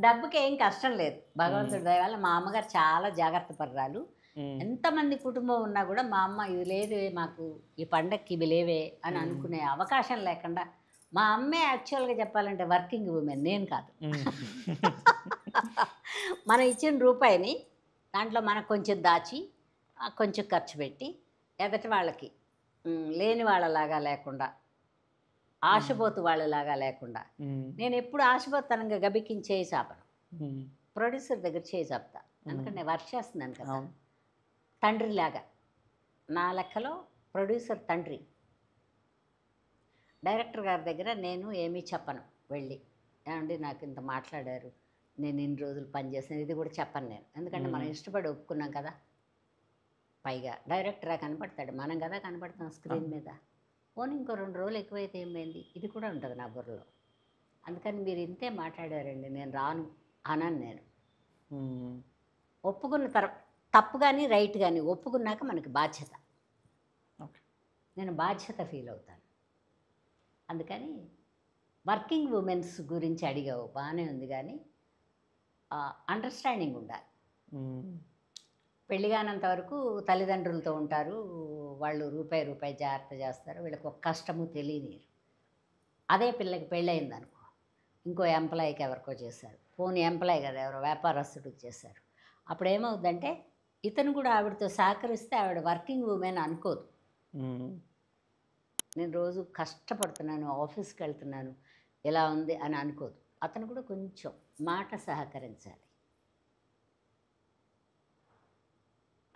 డబ్బుకి ఏం కష్టం లేదు. భగవంతుడి దయ వల్ల మా అమ్మగారు చాలా జాగ్రత్త పర్రాలు. ఎంతమంది కుటుంబం ఉన్నా కూడా మా అమ్మ ఇది లేదే మాకు ఈ పండక్కి ఇవి లేవే అని అనుకునే అవకాశం లేకుండా మా అమ్మే యాక్చువల్గా చెప్పాలంటే వర్కింగ్ ఉమెన్, నేను కాదు. మనం ఇచ్చిన రూపాయిని దాంట్లో మనకు కొంచెం దాచి కొంచెం ఖర్చు పెట్టి ఎదటి వాళ్ళకి లేని వాళ్ళలాగా లేకుండా ఆశపోతు వాళ్ళలాగా లేకుండా నేను ఎప్పుడు ఆశపోతనంగా గబికిని చేయి చాపను. ప్రొడ్యూసర్ దగ్గర చేయి చాపుతా, ఎందుకంటే నేను వర్క్ చేస్తున్నాను కదా. తండ్రిలాగా నా లెక్కలో ప్రొడ్యూసర్ తండ్రి. డైరెక్టర్ గారి దగ్గర నేను ఏమీ చెప్పను వెళ్ళి, ఏమండి నాకు ఇంత మాట్లాడారు, నేను ఇన్ని రోజులు పనిచేసాను, ఇది కూడా చెప్పను నేను. ఎందుకంటే మనం ఇష్టపడి ఒప్పుకున్నాం కదా. పైగా డైరెక్టరా కనపడతాడు, మనం కదా కనపడతాం స్క్రీన్ మీద. పోనీ ఇంకో 2 రోజులు ఎక్కువైతే ఏమైంది, ఇది కూడా ఉంటుంది నా బుర్రలో. అందుకని మీరు ఇంతే మాట్లాడారండి నేను రాను అనను నేను. ఒప్పుకున్న తప్పు కానీ రైట్ కానీ ఒప్పుకున్నాక మనకి బాధ్యత, నేను బాధ్యత ఫీల్ అవుతాను. అందుకని వర్కింగ్ ఉమెన్స్ గురించి అడిగావు, బాగానే ఉంది, కానీ అండర్స్టాండింగ్ ఉండాలి. పెళ్లి కానంత వరకు తల్లిదండ్రులతో ఉంటారు, వాళ్ళు రూపాయి జాగ్రత్త చేస్తారు, వీళ్ళకి ఒక కష్టము తెలియనిరు. అదే పిల్లకి పెళ్ళయింది అనుకో, ఇంకో ఎంప్లాయీకి ఎవరికో చేశారు, పోనీ ఎంప్లాయీ కదా ఎవరో వ్యాపారస్తుడికి చేశారు, అప్పుడు ఏమవుద్దంటే ఇతను కూడా ఆవిడతో సహకరిస్తే ఆవిడ వర్కింగ్ ఉమెన్ అనుకోదు. నేను రోజు కష్టపడుతున్నాను, ఆఫీస్కి వెళ్తున్నాను, ఎలా ఉంది అని అనుకోదు. అతను కూడా కొంచెం మాట సహకరించాలి.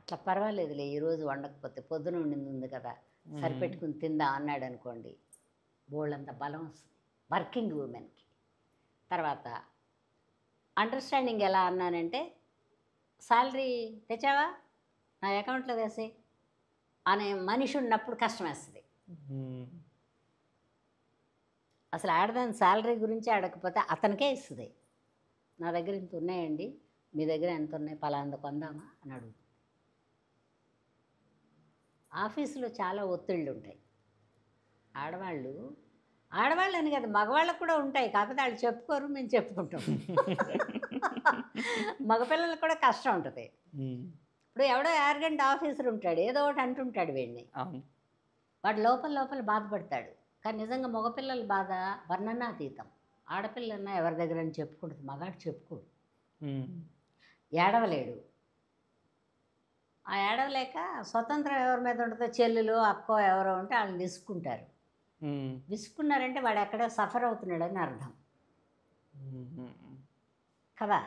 అట్లా పర్వాలేదులే ఈరోజు వండకపోతే పొద్దున ఉండింది ఉంది కదా సరిపెట్టుకుని తిందా అన్నాడు అనుకోండి, బోళ్ళంత బలం వస్తుంది వర్కింగ్ ఉమెన్కి. తర్వాత అండర్స్టాండింగ్ ఎలా అన్నానంటే, శాలరీ తెచ్చావా నా అకౌంట్లో వేసే అనే మనిషి ఉన్నప్పుడు కష్టం వేస్తుంది. అసలు ఆడదాని శాలరీ గురించి అడగకపోతే అతనికే ఇస్తుంది. నా దగ్గర ఇంత ఉన్నాయండి, మీ దగ్గర ఎంత ఉన్నాయి, పలాంద కొందామా అని అడుగు. ఆఫీసులో చాలా ఒత్తిళ్ళు ఉంటాయి. ఆడవాళ్ళని కదా మగవాళ్ళకు కూడా ఉంటాయి, కాకపోతే వాళ్ళు చెప్పుకోరు, మేము చెప్పుకుంటాం. మగపిల్లలకు కూడా కష్టం ఉంటుంది. ఇప్పుడు ఎవడో యారగెంట్ ఆఫీసర్ ఉంటాడు, ఏదో ఒకటి అంటుంటాడు వీడిని, వాడు లోపల బాధపడతాడు. కానీ నిజంగా మగపిల్లల బాధ వర్ణనాతీతం. ఆడపిల్లన్నా ఎవరి దగ్గర అని చెప్పుకుంటుంది, మగాడు చెప్పుకోడు, ఏడవలేడు. ఆ ఏడవలేక స్వతంత్రం ఎవరి మీద ఉంటుందో, చెల్లెలు అక్కో ఎవరో ఉంటే వాళ్ళని విసుక్కుంటారు. విసుక్కున్నారంటే వాడు ఎక్కడో సఫర్ అవుతున్నాడని అర్థం కదా.